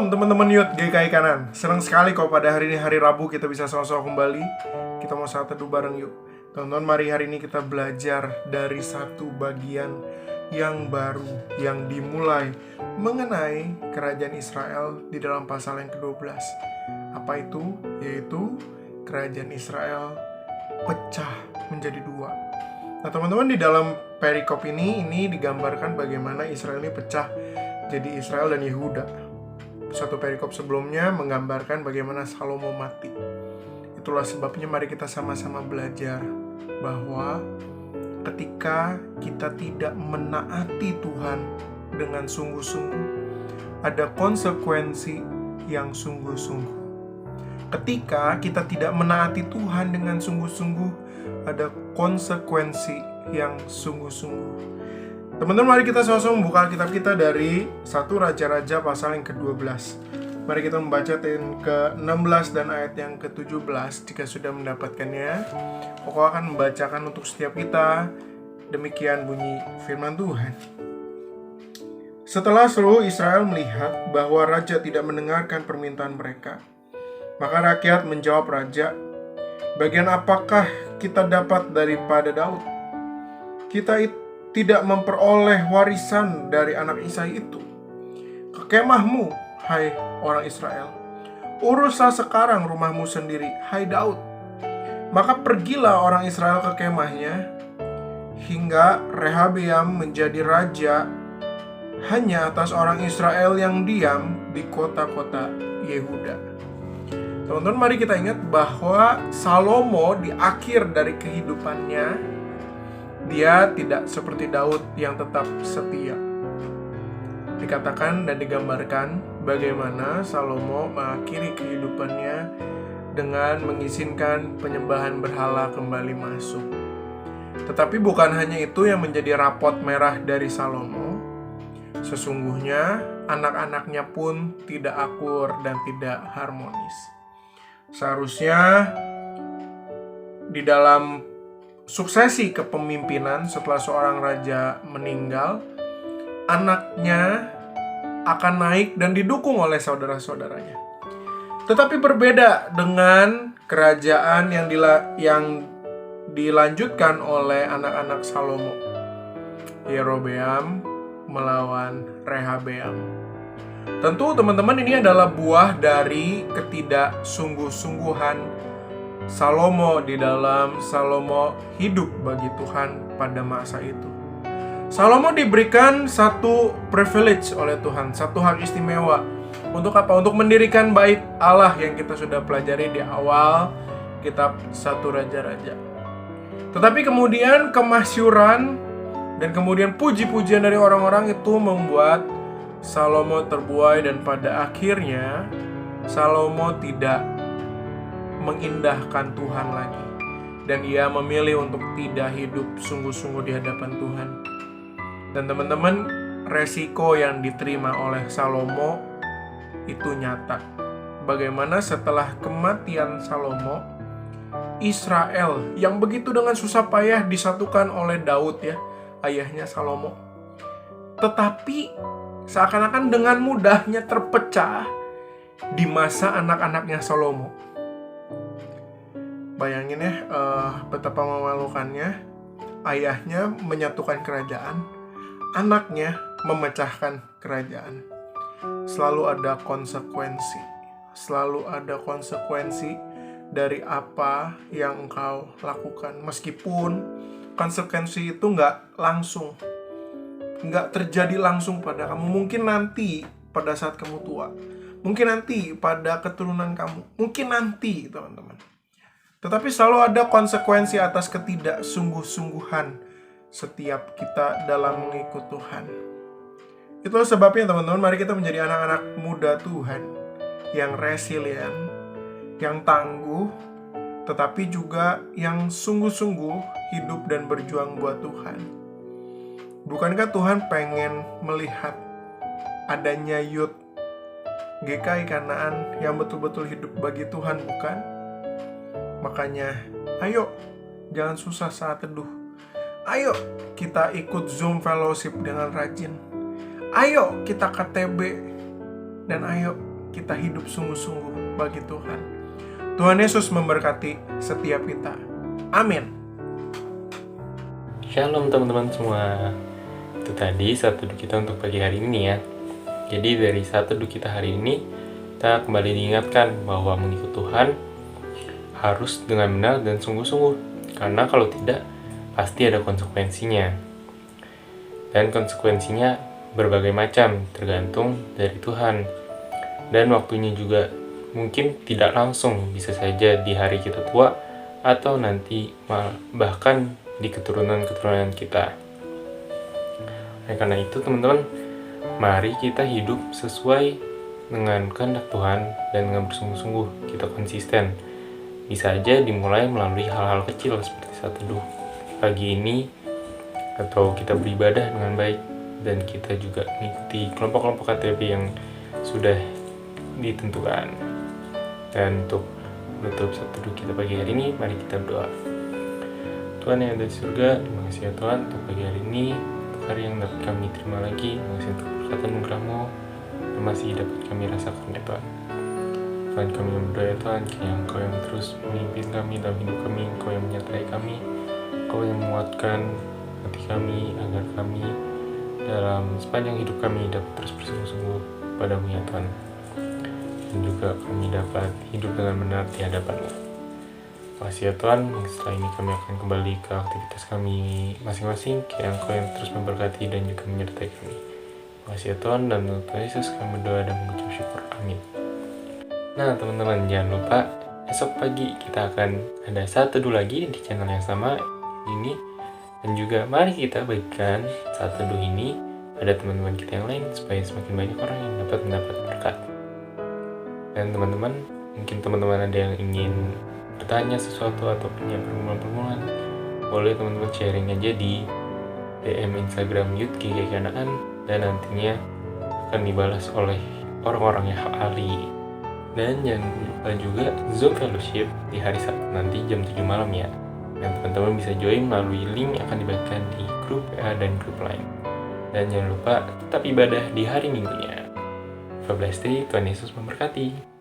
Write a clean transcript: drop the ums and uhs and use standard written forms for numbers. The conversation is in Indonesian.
Shalom teman-teman Youth GKI Kanan. Senang sekali kalau pada hari ini hari Rabu kita bisa sama-sama kembali. Kita mau saat teduh bareng yuk. Teman-teman, mari hari ini kita belajar dari satu bagian yang baru yang dimulai mengenai kerajaan Israel di dalam pasal yang ke-12. Apa itu? Yaitu kerajaan Israel pecah menjadi dua. Nah teman-teman, di dalam perikop ini digambarkan bagaimana Israel ini pecah jadi Israel dan Yehuda. Satu perikop sebelumnya menggambarkan bagaimana Salomo mati. Itulah sebabnya mari kita sama-sama belajar bahwa ketika kita tidak menaati Tuhan dengan sungguh-sungguh, ada konsekuensi yang sungguh-sungguh. Ketika kita tidak menaati Tuhan dengan sungguh-sungguh, ada konsekuensi yang sungguh-sungguh. Teman-teman, mari kita sama-sama membuka Alkitab kita dari 1 Raja-Raja pasal yang ke-12. Mari kita membaca yang ke-16 dan ayat yang ke-17. Jika sudah mendapatkannya, Koko akan membacakan untuk setiap kita. Demikian bunyi firman Tuhan. Setelah seluruh Israel melihat bahwa raja tidak mendengarkan permintaan mereka, maka rakyat menjawab raja, "Bagian apakah kita dapat daripada Daud? Kita tidak memperoleh warisan dari anak Isai itu. Ke kemahmu, hai orang Israel. Uruslah sekarang rumahmu sendiri, hai Daud." Maka pergilah orang Israel ke kemahnya, hingga Rehabeam menjadi raja hanya atas orang Israel yang diam di kota-kota Yehuda. Teman-teman, mari kita ingat bahwa Salomo di akhir dari kehidupannya, dia tidak seperti Daud yang tetap setia. Dikatakan dan digambarkan bagaimana Salomo mengakhiri kehidupannya dengan mengizinkan penyembahan berhala kembali masuk. Tetapi bukan hanya itu yang menjadi rapot merah dari Salomo. Sesungguhnya anak-anaknya pun tidak akur dan tidak harmonis. Seharusnya di dalam suksesi kepemimpinan setelah seorang raja meninggal, anaknya akan naik dan didukung oleh saudara-saudaranya. Tetapi berbeda dengan kerajaan yang dilanjutkan oleh anak-anak Salomo. Yerobeam melawan Rehabeam. Tentu teman-teman, ini adalah buah dari ketidaksungguh-sungguhan Salomo di dalam Salomo hidup bagi Tuhan pada masa itu. Salomo diberikan satu privilege oleh Tuhan, satu hak istimewa. Untuk apa? Untuk mendirikan bait Allah yang kita sudah pelajari di awal kitab 1 Raja-Raja. Tetapi kemudian kemasyuran dan kemudian puji-pujian dari orang-orang itu membuat Salomo terbuai, dan pada akhirnya Salomo tidak mengindahkan Tuhan lagi, dan ia memilih untuk tidak hidup sungguh-sungguh di hadapan Tuhan. Dan teman-teman, resiko yang diterima oleh Salomo itu nyata. Bagaimana setelah kematian Salomo, Israel yang begitu dengan susah payah disatukan oleh Daud, ayahnya Salomo, tetapi seakan-akan dengan mudahnya terpecah di masa anak-anaknya Salomo. Bayangin betapa memalukannya. Ayahnya menyatukan kerajaan, anaknya memecahkan kerajaan. Selalu ada konsekuensi. Selalu ada konsekuensi dari apa yang engkau lakukan. Meskipun konsekuensi itu nggak langsung, nggak terjadi langsung pada kamu. Mungkin nanti pada saat kamu tua, mungkin nanti pada keturunan kamu, mungkin nanti teman-teman. Tetapi selalu ada konsekuensi atas ketidaksungguh-sungguhan setiap kita dalam mengikut Tuhan. Itulah sebabnya teman-teman, mari kita menjadi anak-anak muda Tuhan yang resilient, yang tangguh, tetapi juga yang sungguh-sungguh hidup dan berjuang buat Tuhan. Bukankah Tuhan pengen melihat adanya youth GKI Kanaan yang betul-betul hidup bagi Tuhan, bukan? Makanya, ayo, jangan susah saat teduh. Ayo, kita ikut Zoom Fellowship dengan rajin. Ayo, kita KTB. Dan ayo, kita hidup sungguh-sungguh bagi Tuhan. Tuhan Yesus memberkati setiap kita. Amin. Shalom teman-teman semua. Itu tadi saat teduh kita untuk pagi hari ini ya. Jadi dari saat teduh kita hari ini, kita kembali diingatkan bahwa mengikut Tuhan harus dengan benar dan sungguh-sungguh. Karena kalau tidak, pasti ada konsekuensinya. Dan konsekuensinya berbagai macam, tergantung dari Tuhan. Dan waktunya juga mungkin tidak langsung, bisa saja di hari kita tua, atau nanti bahkan di keturunan-keturunan kita. Karena itu teman-teman, mari kita hidup sesuai dengan kehendak Tuhan dan dengan bersungguh-sungguh kita konsisten. Bisa aja dimulai melalui hal-hal kecil seperti saat teduh pagi ini, atau kita beribadah dengan baik, dan kita juga mengikuti kelompok-kelompok KTB yang sudah ditentukan. Dan untuk menutup saat teduh kita pagi hari ini, mari kita berdoa. Tuhan yang ada di surga, terima kasih ya Tuhan untuk pagi hari ini, untuk hari yang dapat kami terima lagi. Terima kasih untuk berkatan anugerah-Mu yang masih dapat kami rasakan ya Tuhan. Tuhan, kami berdoa ya Tuhan, kiranya Engkau yang terus memimpin kami dalam hidup kami, Engkau yang menyertai kami, Engkau yang menguatkan hati kami, agar kami dalam sepanjang hidup kami dapat terus bersungguh-sungguh padamu ya Tuhan. Dan juga kami dapat hidup dengan benar di hadapan-Mu. Terima kasih ya Tuhan, setelah ini kami akan kembali ke aktivitas kami masing-masing, kiranya Engkau yang terus memberkati dan juga menyertai kami. Terima kasih ya Tuhan, dan untuk Tuhan Yesus kami berdoa dan mengucap syukur. Amin. Nah teman-teman, jangan lupa esok pagi kita akan ada saat teduh lagi di channel yang sama ini. Dan juga mari kita bagikan saat teduh ini pada teman-teman kita yang lain, supaya semakin banyak orang yang dapat mendapat berkat. Dan teman-teman, mungkin teman-teman ada yang ingin bertanya sesuatu atau punya pergumulan-pergumulan, boleh teman-teman sharing aja di DM Instagram Youth GKI Kanaan, dan nantinya akan dibalas oleh orang-orang yang ahli. Dan jangan lupa juga Zoom Fellowship di hari Sabtu nanti jam 7 malam ya. Dan teman-teman bisa join melalui link yang akan dibagikan di grup WA dan grup lain. Dan jangan lupa tetap ibadah di hari Minggunya. Have a blessed day, Tuhan Yesus memberkati.